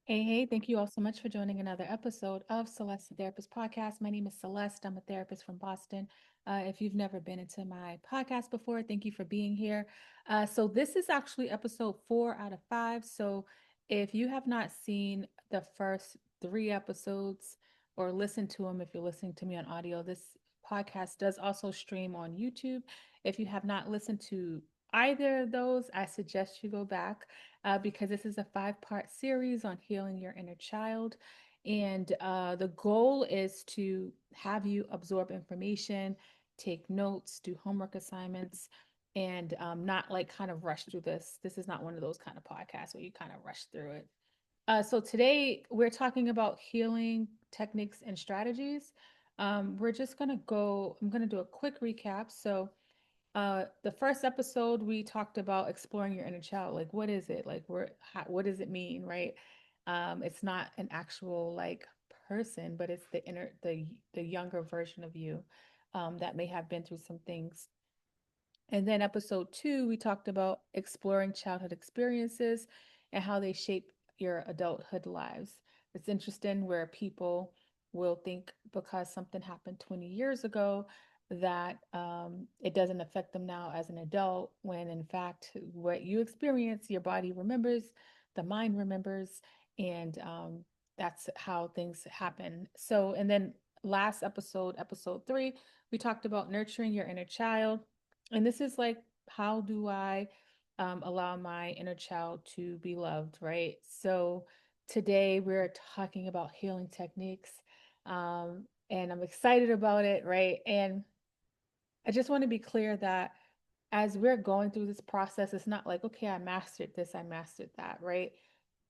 Hey, thank you all so much for joining another episode of Celeste the Therapist Podcast. My name is Celeste. I'm a therapist from Boston. If you've never been into my podcast before, thank you for being here. So, this is actually episode 4 out of 5. So, if you have not seen the first 3 episodes or listened to them, if you're listening to me on audio, this podcast does also stream on YouTube. If you have not listened to either of those, I suggest you go back because this is a 5 part series on healing your inner child. And the goal is to have you absorb information, take notes, do homework assignments, and not like kind of rush through this. This is not one of those kind of podcasts where you kind of rush through it. So today we're talking about healing techniques and strategies. We're just going to go, I'm going to do a quick recap. So, the first episode we talked about exploring your inner child. Like, what is it? Like, what does it mean, right? It's not an actual like person, but it's the younger version of you that may have been through some things. And then episode 2, we talked about exploring childhood experiences and how they shape your adulthood lives. It's interesting where people will think because something happened 20 years ago that it doesn't affect them now as an adult, when in fact, what you experience, your body remembers, the mind remembers, and that's how things happen. So, and then last episode, episode 3, we talked about nurturing your inner child, and this is like, how do I allow my inner child to be loved, right? So today we're talking about healing techniques, and I'm excited about it, right? And I just want to be clear that as we're going through this process, it's not like, okay, I mastered this, I mastered that, right?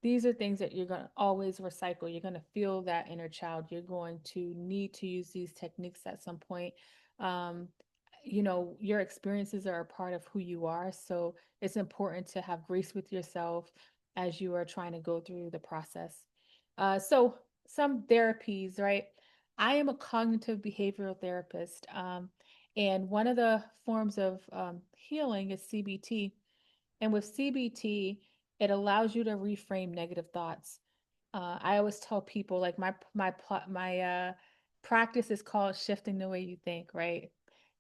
These are things that you're going to always recycle. You're going to feel that inner child. You're going to need to use these techniques at some point. Um, your experiences are a part of who you are. So it's important to have grace with yourself as you are trying to go through the process. So, some therapies, right? I am a cognitive behavioral therapist. And one of the forms of healing is CBT. And with CBT, it allows you to reframe negative thoughts. I always tell people, like, my practice is called shifting the way you think, right?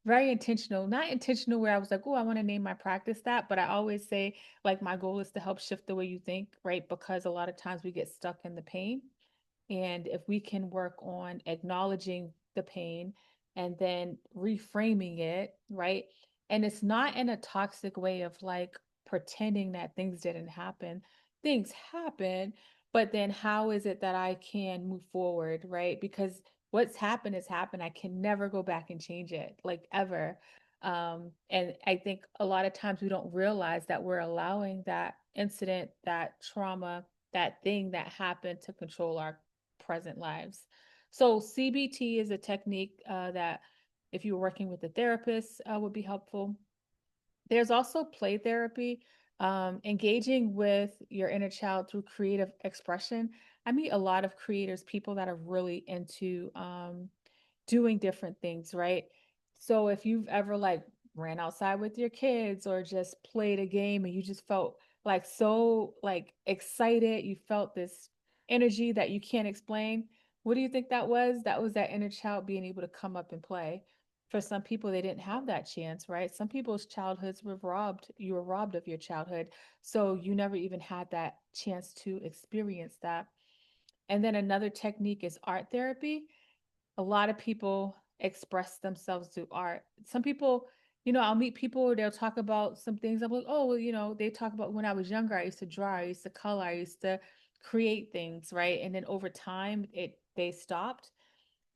Very intentional, not intentional where I was like, oh, I want to name my practice that, but I always say, like, my goal is to help shift the way you think, right? Because a lot of times we get stuck in the pain, and if we can work on acknowledging the pain and then reframing it, right? And it's not in a toxic way of like pretending that things didn't happen. Things happen, but then how is it that I can move forward, right? Because what's happened has happened. I can never go back and change it, like, ever. And I think a lot of times we don't realize that we're allowing that incident, that trauma, that thing that happened to control our present lives. So CBT is a technique that, if you were working with a therapist, would be helpful. There's also play therapy, engaging with your inner child through creative expression. I meet a lot of creators, people that are really into doing different things, right? So if you've ever like ran outside with your kids or just played a game and you just felt like so like excited, you felt this energy that you can't explain. What do you think that was? That was that inner child being able to come up and play. For some people, they didn't have that chance, right? Some people's childhoods were robbed. You were robbed of your childhood. So you never even had that chance to experience that. And then another technique is art therapy. A lot of people express themselves through art. Some people, I'll meet people, they'll talk about some things. I'm like, oh, well, they talk about when I was younger, I used to draw, I used to color, I used to create things, right? And then over time, they stopped.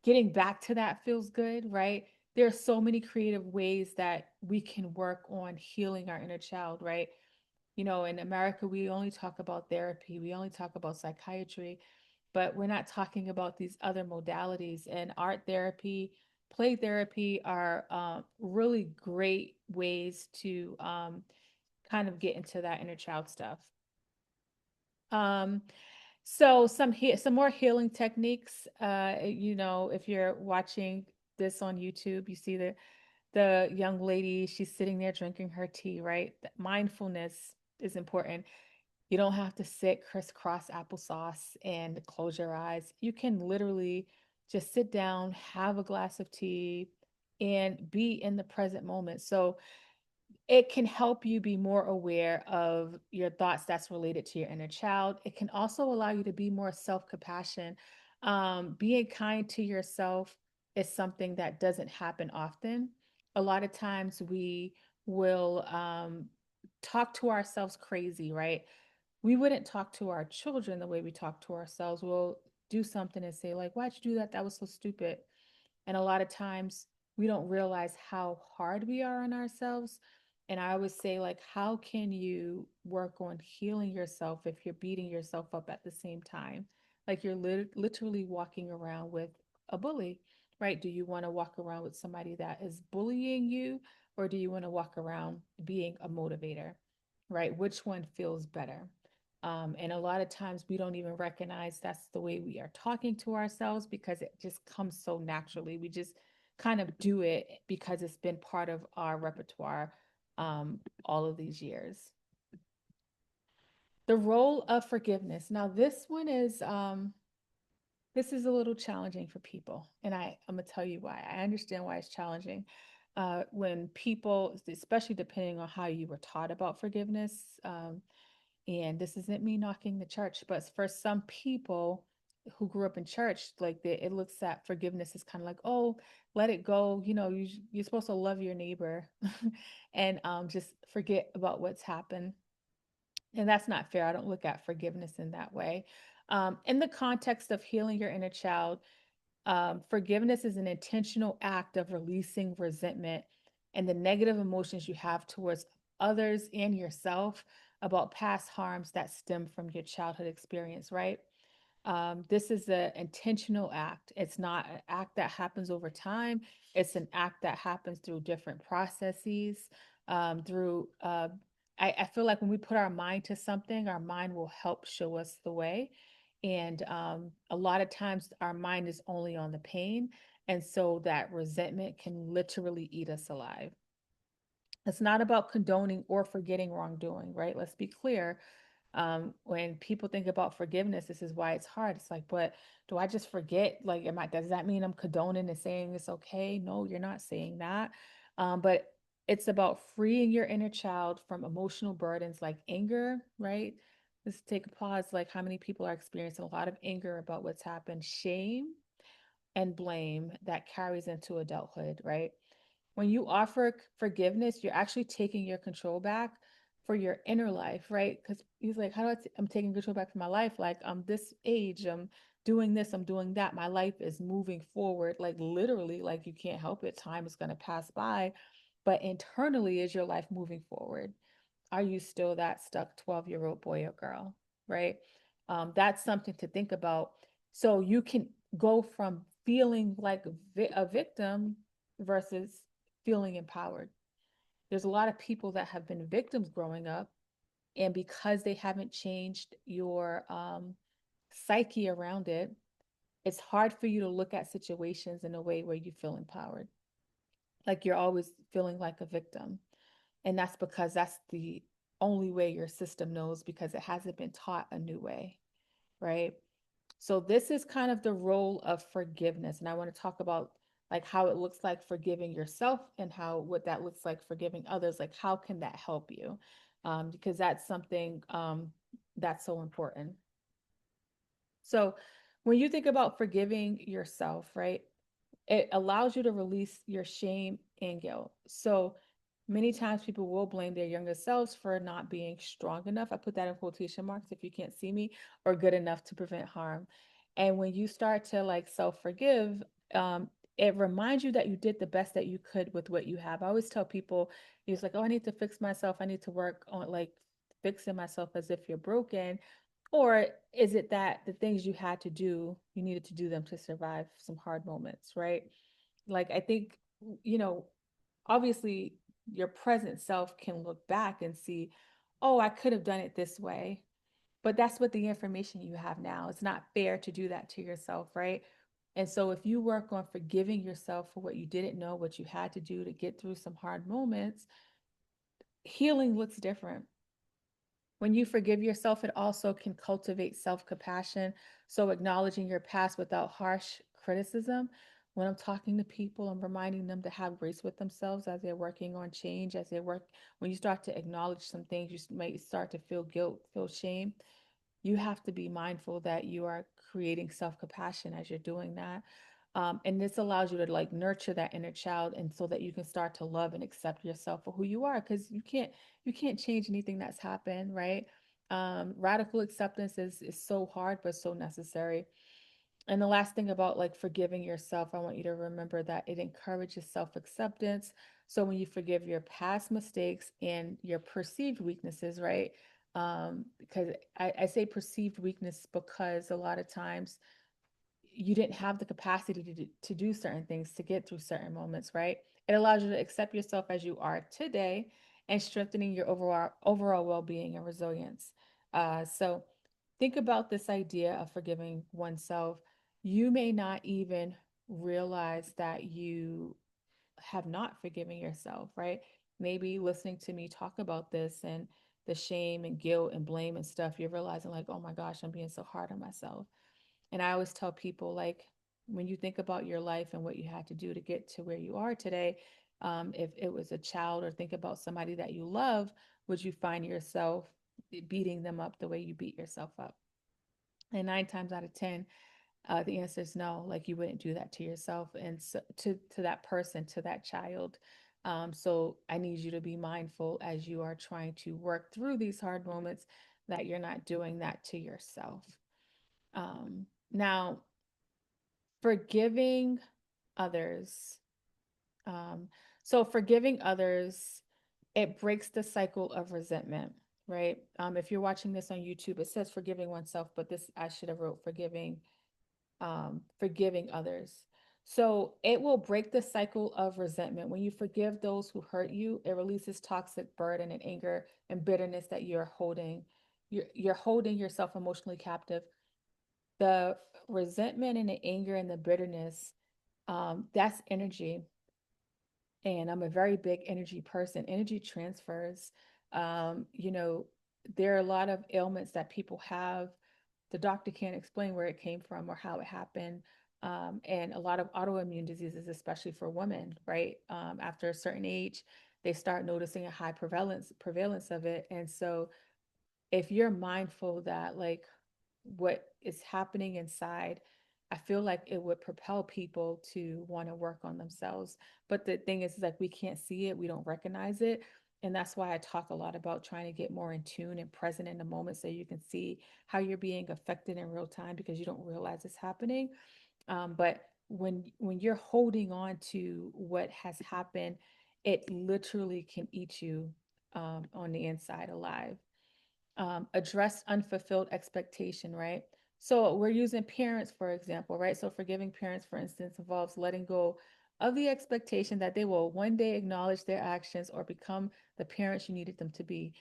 Getting back to that feels good, right? There are so many creative ways that we can work on healing our inner child, right? In America, we only talk about therapy, we only talk about psychiatry, but we're not talking about these other modalities. And art therapy, play therapy are really great ways to kind of get into that inner child stuff. Um, so some more healing techniques. If you're watching this on YouTube, you see the young lady, she's sitting there drinking her tea, right? Mindfulness is important. You don't have to sit crisscross applesauce and close your eyes. You can literally just sit down, have a glass of tea, and be in the present moment. So it can help you be more aware of your thoughts that's related to your inner child. It can also allow you to be more self compassion. Being kind to yourself is something that doesn't happen often. A lot of times we will talk to ourselves crazy, right? We wouldn't talk to our children the way we talk to ourselves. We'll do something and say, like, why'd you do that? That was so stupid. And a lot of times we don't realize how hard we are on ourselves. And I always say, like, how can you work on healing yourself if you're beating yourself up at the same time? Like you're literally walking around with a bully, right? Do you want to walk around with somebody that is bullying you, or do you want to walk around being a motivator, right? Which one feels better? And a lot of times we don't even recognize that's the way we are talking to ourselves because it just comes so naturally. We just kind of do it because it's been part of our repertoire all of these years. The role of forgiveness. Now, this is a little challenging for people, and I'm gonna tell you why. I understand why it's challenging. When people, especially depending on how you were taught about forgiveness, and this isn't me knocking the church, but for some people who grew up in church, like it looks at forgiveness as kind of like, oh, let it go. You're supposed to love your neighbor and just forget about what's happened. And that's not fair. I don't look at forgiveness in that way. In the context of healing your inner child, forgiveness is an intentional act of releasing resentment and the negative emotions you have towards others and yourself about past harms that stem from your childhood experience, right? This is an intentional act. It's not an act that happens over time. It's an act that happens through different processes. Through, I feel like when we put our mind to something, our mind will help show us the way. And a lot of times, our mind is only on the pain, and so that resentment can literally eat us alive. It's not about condoning or forgetting wrongdoing, right? Let's be clear. When people think about forgiveness, this is why it's hard. It's like, but do I just forget? Like, does that mean I'm condoning and saying it's okay? No, you're not saying that. But it's about freeing your inner child from emotional burdens like anger, right? Let's take a pause. Like, how many people are experiencing a lot of anger about what's happened, shame and blame that carries into adulthood, right? When you offer forgiveness, you're actually taking your control back for your inner life, right? Because he's like, how do I'm taking control back for my life? Like, I'm this age, I'm doing this, I'm doing that. My life is moving forward, like literally, like you can't help it. Time is going to pass by. But internally, is your life moving forward? Are you still that stuck 12-year-old boy or girl, right? That's something to think about. So you can go from feeling like a victim versus feeling empowered. There's a lot of people that have been victims growing up, and because they haven't changed your psyche around it, it's hard for you to look at situations in a way where you feel empowered. Like you're always feeling like a victim. And that's because that's the only way your system knows because it hasn't been taught a new way, right? So this is kind of the role of forgiveness. And I want to talk about like how it looks like forgiving yourself and how what that looks like forgiving others. Like how can that help you? Because that's something that's so important. So when you think about forgiving yourself, right? It allows you to release your shame and guilt. So many times people will blame their younger selves for not being strong enough. I put that in quotation marks if you can't see me, or good enough to prevent harm. And when you start to like self forgive, it reminds you that you did the best that you could with what you have. I always tell people, it's like, oh, I need to fix myself. I need to work on like fixing myself as if you're broken. Or is it that the things you had to do, you needed to do them to survive some hard moments, right? Like, I think, you know, obviously your present self can look back and see, oh, I could have done it this way. But that's what the information you have now. It's not fair to do that to yourself, right? And so if you work on forgiving yourself for what you didn't know, what you had to do to get through some hard moments, healing looks different. When you forgive yourself, it also can cultivate self compassion. So, acknowledging your past without harsh criticism. When I'm talking to people, I'm reminding them to have grace with themselves as they're working on change, as they work. When you start to acknowledge some things, you might start to feel guilt, feel shame. You have to be mindful that you are creating self compassion as you're doing that. And this allows you to like nurture that inner child, and so that you can start to love and accept yourself for who you are, because you can't change anything that's happened, right? Radical acceptance is so hard but so necessary. And the last thing about like forgiving yourself, I want you to remember that it encourages self acceptance. So when you forgive your past mistakes and your perceived weaknesses, right? Because I say perceived weakness because a lot of times you didn't have the capacity to do certain things, to get through certain moments, right? It allows you to accept yourself as you are today, and strengthening your overall well-being and resilience. So think about this idea of forgiving oneself. You may not even realize that you have not forgiven yourself, right? Maybe listening to me talk about this and the shame and guilt and blame and stuff, you're realizing like, oh my gosh, I'm being so hard on myself. And I always tell people, like, when you think about your life and what you had to do to get to where you are today, if it was a child, or think about somebody that you love, would you find yourself beating them up the way you beat yourself up? And 9 times out of 10, the answer is no. Like, you wouldn't do that to yourself, and so, to that person, to that child. So I need you to be mindful as you are trying to work through these hard moments, that you're not doing that to yourself. Now, forgiving others. Um, so forgiving others, it breaks the cycle of resentment, right? If you're watching this on YouTube, it says forgiving oneself, but this I should have wrote forgiving others. So it will break the cycle of resentment. When you forgive those who hurt you, it releases toxic burden and anger and bitterness that you're holding. You're holding yourself emotionally captive. The resentment and the anger and the bitterness, that's energy. And I'm a very big energy person. Energy transfers. You know, there are a lot of ailments that people have. The doctor can't explain where it came from or how it happened. And a lot of autoimmune diseases, especially for women, right? After a certain age, they start noticing a high prevalence of it. And so if you're mindful that like what is happening inside, I feel like it would propel people to want to work on themselves. But the thing is like we can't see it, we don't recognize it. And that's why I talk a lot about trying to get more in tune and present in the moment, so you can see how you're being affected in real time, because you don't realize it's happening. But when you're holding on to what has happened, it literally can eat you on the inside alive. Address unfulfilled expectation, right? So we're using parents, for example, right? So forgiving parents, for instance, involves letting go of the expectation that they will one day acknowledge their actions or become the parents you needed them to be.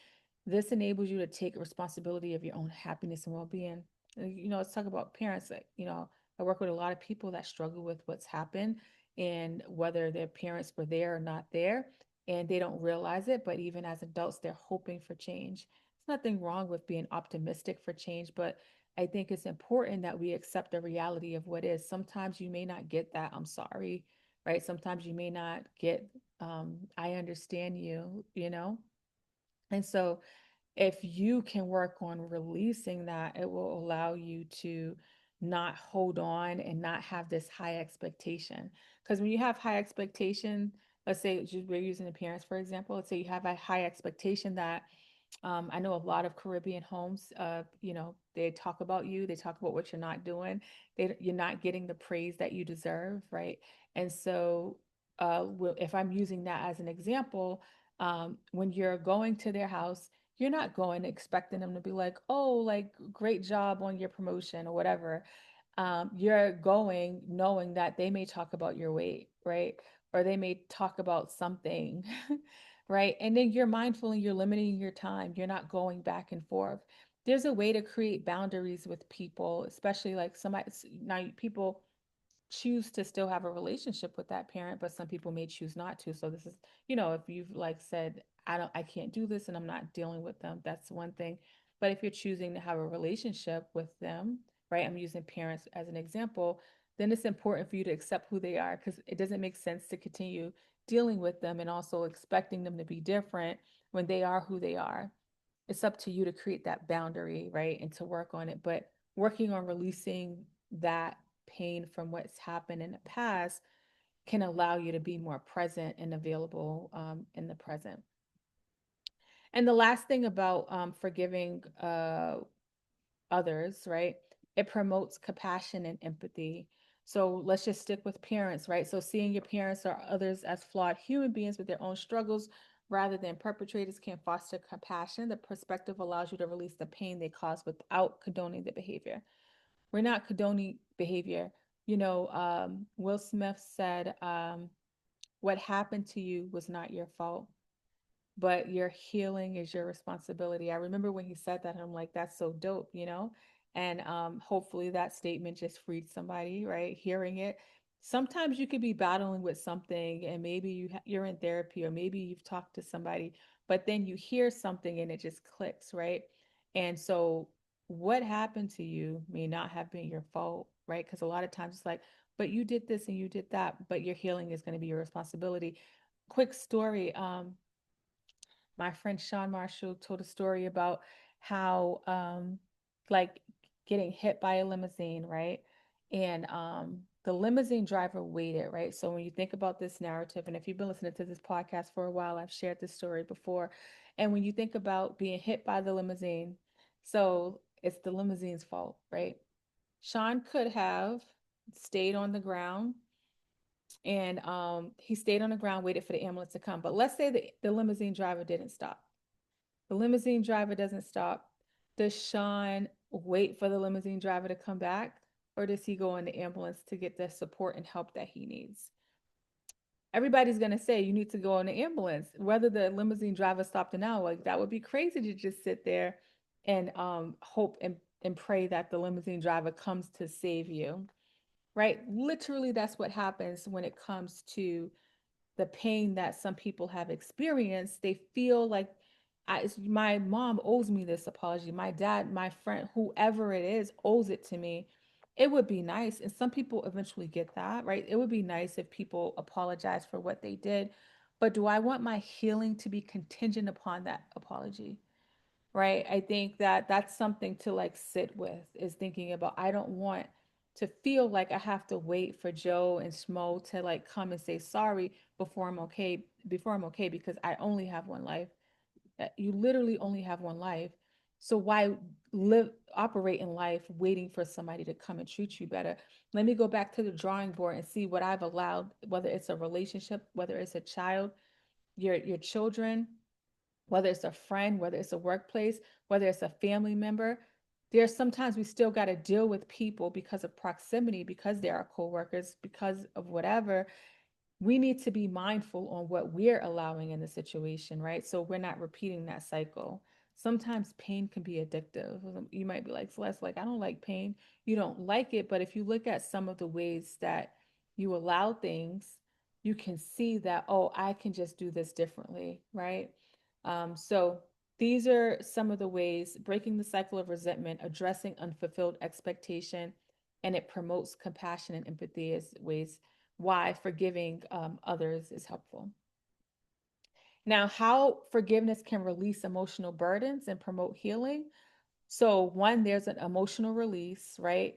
This enables you to take responsibility of your own happiness and well-being. Let's talk about parents. Like, I work with a lot of people that struggle with what's happened, and whether their parents were there or not there, and they don't realize it. But even as adults, they're hoping for change. There's nothing wrong with being optimistic for change, but I think it's important that we accept the reality of what is. Sometimes you may not get that, I'm sorry, right? Sometimes you may not get, I understand you. And so if you can work on releasing that, it will allow you to not hold on and not have this high expectation. Because when you have high expectation, let's say we're using appearance, for example, let's say you have a high expectation that I know a lot of Caribbean homes, they talk about you, they talk about what you're not doing. You're not getting the praise that you deserve, right? And so, if I'm using that as an example, when you're going to their house, you're not going expecting them to be like, oh, like, great job on your promotion or whatever. You're going knowing that they may talk about your weight, right? Or they may talk about something, right? And then you're mindful and you're limiting your time. You're not going back and forth. There's a way to create boundaries with people, especially like somebody, now people choose to still have a relationship with that parent, but some people may choose not to. So this is, if you've like said, I can't do this and I'm not dealing with them. That's one thing. But if you're choosing to have a relationship with them, right? I'm using parents as an example, then it's important for you to accept who they are because it doesn't make sense to continue dealing with them and also expecting them to be different when they are who they are. It's up to you to create that boundary, right? And to work on it. But working on releasing that pain from what's happened in the past can allow you to be more present and available in the present. And the last thing about forgiving others, right? It promotes compassion and empathy. So let's just stick with parents, right? So seeing your parents or others as flawed human beings with their own struggles rather than perpetrators can foster compassion. The perspective allows you to release the pain they cause without condoning the behavior. We're not condoning behavior. Will Smith said, what happened to you was not your fault, but your healing is your responsibility. I remember when he said that, and I'm like, that's so dope. And hopefully that statement just freed somebody, right? Hearing it. Sometimes you could be battling with something, and maybe you're in therapy, or maybe you've talked to somebody, but then you hear something and it just clicks, right? And so, what happened to you may not have been your fault, right? Because a lot of times it's like, but you did this and you did that, but your healing is going to be your responsibility. Quick story. My friend Sean Marshall told a story about how like getting hit by a limousine, right? And the limousine driver waited, right? So when you think about this narrative, and if you've been listening to this podcast for a while, I've shared this story before. And when you think about being hit by the limousine, so it's the limousine's fault, right? Sean could have stayed on the ground, and he stayed on the ground, waited for the ambulance to come. But let's say the limousine driver didn't stop. The limousine driver doesn't stop. Does Sean wait for the limousine driver to come back, or does he go in the ambulance to get the support and help that he needs? Everybody's going to say you need to go in the ambulance, whether the limousine driver stopped or not. Like, that would be crazy to just sit there and hope and pray that the limousine driver comes to save you, right? Literally, that's what happens when it comes to the pain that some people have experienced. They feel like my mom owes me this apology. My dad, my friend, whoever it is, owes it to me. It would be nice. And some people eventually get that, right? It would be nice if people apologize for what they did. But do I want my healing to be contingent upon that apology? Right? I think that that's something to like sit with, is thinking about, I don't want to feel like I have to wait for Joe and Schmo to like come and say sorry before I'm okay, because I only have one life. You literally only have one life. So why operate in life waiting for somebody to come and treat you better? Let me go back to the drawing board and see what I've allowed, whether it's a relationship, whether it's a child, your children, whether it's a friend, whether it's a workplace, whether it's a family member. There's sometimes we still got to deal with people because of proximity, because they are coworkers, because of whatever. We need to be mindful on what we're allowing in the situation, right? So we're not repeating that cycle. Sometimes pain can be addictive. You might be like, Celeste, like, I don't like pain. You don't like it. But if you look at some of the ways that you allow things, you can see that, oh, I can just do this differently, right? So these are some of the ways: breaking the cycle of resentment, addressing unfulfilled expectation, and it promotes compassion and empathy as ways why forgiving others is helpful. Now, how forgiveness can release emotional burdens and promote healing. So, one, there's an emotional release, right?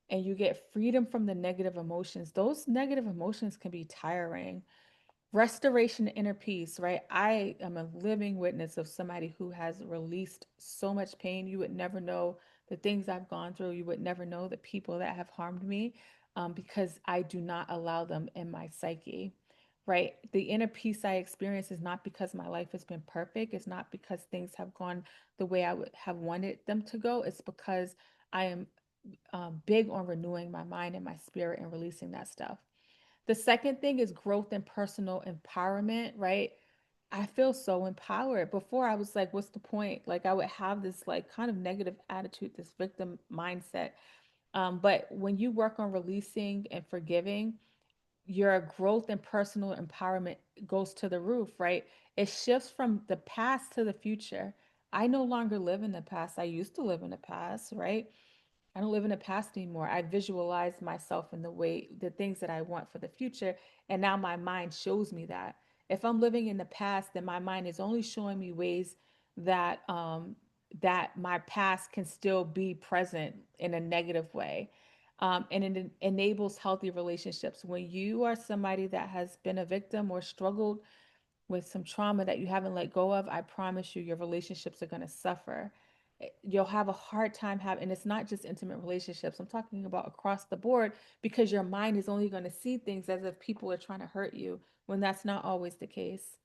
And you get freedom from the negative emotions. Those negative emotions can be tiring. Restoration and inner peace, right? I am a living witness of somebody who has released so much pain. You would never know the things I've gone through. You would never know the people that have harmed me, because I do not allow them in my psyche, right? The inner peace I experience is not because my life has been perfect. It's not because things have gone the way I would have wanted them to go. It's because I am big on renewing my mind and my spirit and releasing that stuff. The second thing is growth and personal empowerment, right? I feel so empowered. Before I was like, what's the point? Like, I would have this like kind of negative attitude, this victim mindset. But when you work on releasing and forgiving, your growth and personal empowerment goes to the roof, right? It shifts from the past to the future. I no longer live in the past. I used to live in the past, right? I don't live in the past anymore. I visualize myself in the way, the things that I want for the future. And now my mind shows me that. If I'm living in the past, then my mind is only showing me ways that that my past can still be present in a negative way. And it enables healthy relationships. When you are somebody that has been a victim or struggled with some trauma that you haven't let go of, I promise you, your relationships are going to suffer. You'll have a hard time having, and it's not just intimate relationships. I'm talking about across the board because your mind is only going to see things as if people are trying to hurt you when that's not always the case.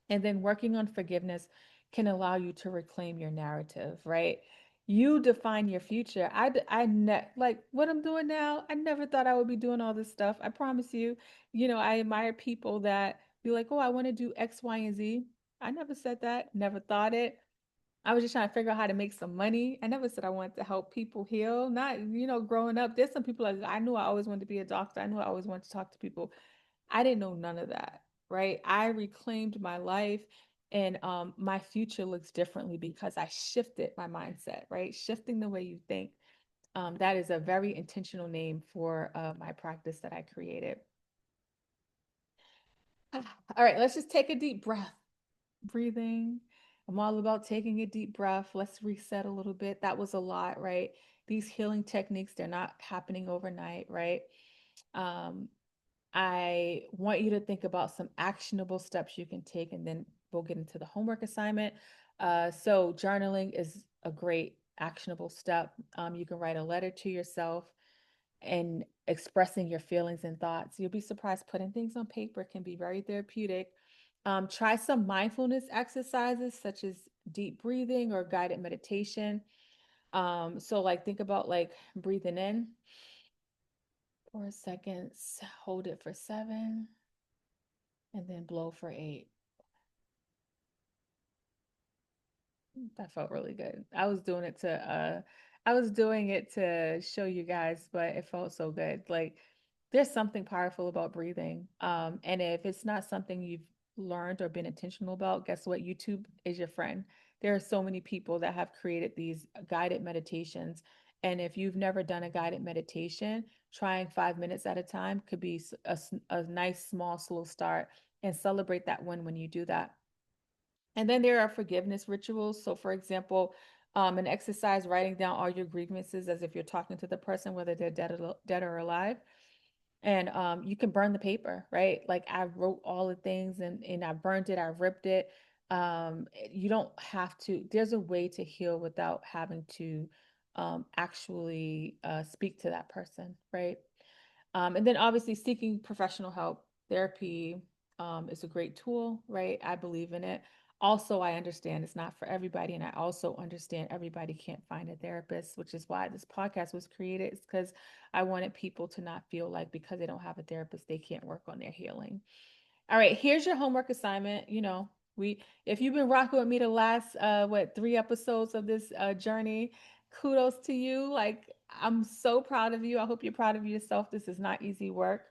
And then working on forgiveness can allow you to reclaim your narrative, right? You define your future. Like what I'm doing now. I never thought I would be doing all this stuff. I promise you. I admire people that be like, oh, I want to do X, Y, and Z. I never said that. Never thought it. I was just trying to figure out how to make some money. I never said I wanted to help people heal. Not, growing up, there's some people like I knew I always wanted to be a doctor. I knew I always wanted to talk to people. I didn't know none of that, right? I reclaimed my life and my future looks differently because I shifted my mindset, right? Shifting the way you think. That is a very intentional name for my practice that I created. All right, let's just take a deep breath. Breathing. I'm all about taking a deep breath. Let's reset a little bit. That was a lot, right? These healing techniques, they're not happening overnight, right? Um, I want you to think about some actionable steps you can take, and then we'll get into the homework assignment. So, journaling is a great actionable step. You can write a letter to yourself and expressing your feelings and thoughts. You'll be surprised putting things on paper can be very therapeutic. Try some mindfulness exercises such as deep breathing or guided meditation. So, like, think about like breathing in 4 seconds, hold it for 7, and then blow for 8. That felt really good. I was doing it to show you guys, but it felt so good. Like there's something powerful about breathing. And if it's not something you've learned or been intentional about, guess what? YouTube is your friend. There are so many people that have created these guided meditations. And if you've never done a guided meditation, trying 5 minutes at a time could be a nice, small, slow start, and celebrate that win when you do that. And then there are forgiveness rituals. So, for example, an exercise writing down all your grievances as if you're talking to the person, whether they're dead or alive. And you can burn the paper, right? Like I wrote all the things and I burned it, I ripped it. You don't have to, there's a way to heal without having to actually speak to that person, right? And then obviously seeking professional help, therapy is a great tool, right? I believe in it. Also, I understand it's not for everybody, and I also understand everybody can't find a therapist, which is why this podcast was created. It's because I wanted people to not feel like because they don't have a therapist, they can't work on their healing. All right, here's your homework assignment. We if you've been rocking with me the last 3 episodes of this journey, kudos to you. Like I'm so proud of you. I hope you're proud of yourself. This is not easy work.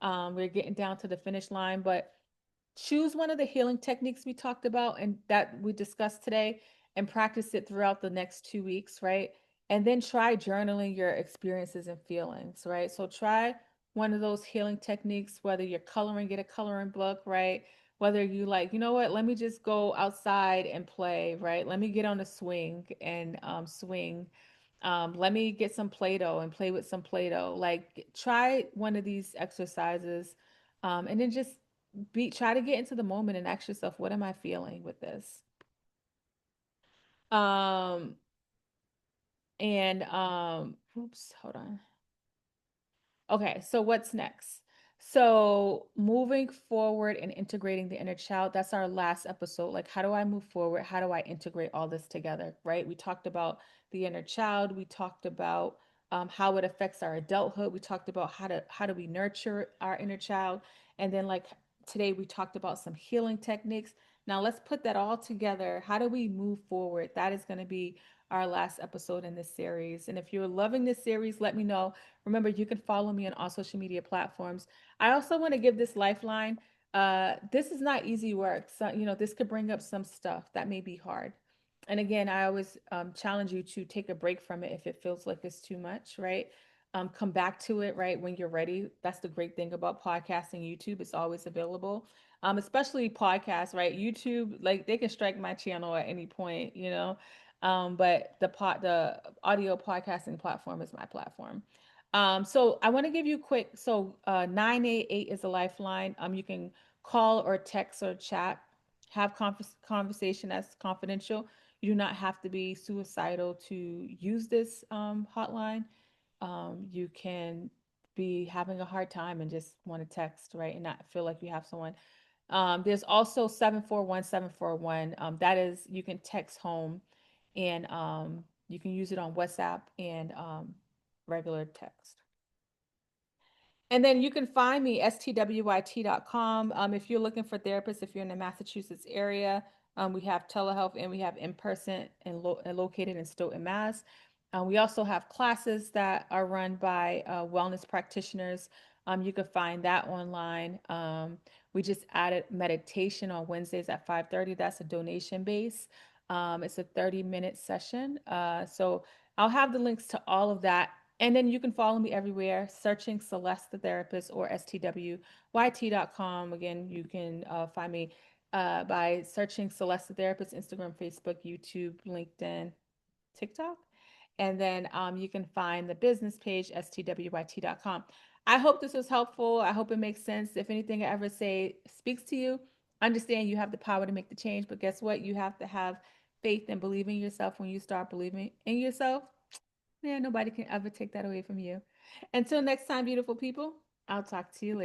We're getting down to the finish line, but choose one of the healing techniques we talked about and that we discussed today and practice it throughout the next 2 weeks, right? And then try journaling your experiences and feelings, right? So try one of those healing techniques, whether you're coloring, get a coloring book, right? Whether you like, you know what, let me just go outside and play, right? Let me get on a swing and swing. Let me get some Play-Doh and play with some Play-Doh. Like try one of these exercises and then just try to get into the moment and ask yourself, what am I feeling with this? Um, and oops, hold on. Okay, so what's next? So, moving forward and integrating the inner child, that's our last episode. Like, how do I move forward? How do I integrate all this together? Right? We talked about the inner child. We talked about how it affects our adulthood. We talked about how do we nurture our inner child, and then like today we talked about some healing techniques. Now let's put that all together. How do we move forward? That is going to be our last episode in this series. And if you're loving this series, let me know. Remember, you can follow me on all social media platforms. I also want to give this lifeline. This is not easy work. So, this could bring up some stuff that may be hard. And again, I always challenge you to take a break from it if it feels like it's too much, right? Come back to it, right, when you're ready. That's the great thing about podcasting. YouTube is always available, especially podcasts, right? YouTube, like they can strike my channel at any point, but the audio podcasting platform is my platform. So I want to give you a quick. So 988 is a lifeline. You can call or text or chat, have conversation that's confidential. You do not have to be suicidal to use this hotline. You can be having a hard time and just want to text, right, and not feel like you have someone. There's also 741-741. That is, you can text home, and you can use it on WhatsApp and regular text. And then you can find me stwyt.com. If you're looking for therapists, if you're in the Massachusetts area, we have telehealth and we have in person and located in Stoughton, Mass. We also have classes that are run by wellness practitioners. You can find that online. We just added meditation on Wednesdays at 5:30. That's a donation base. It's a 30-minute session. So I'll have the links to all of that, and then you can follow me everywhere, searching Celeste the Therapist or stwyt.com. Again, you can find me by searching Celeste the Therapist, Instagram, Facebook, YouTube, LinkedIn, TikTok. And then you can find the business page, stwyt.com. I hope this was helpful. I hope it makes sense. If anything I ever say speaks to you, understand you have the power to make the change. But guess what? You have to have faith and believe in yourself. When you start believing in yourself, yeah, nobody can ever take that away from you. Until next time, beautiful people, I'll talk to you later.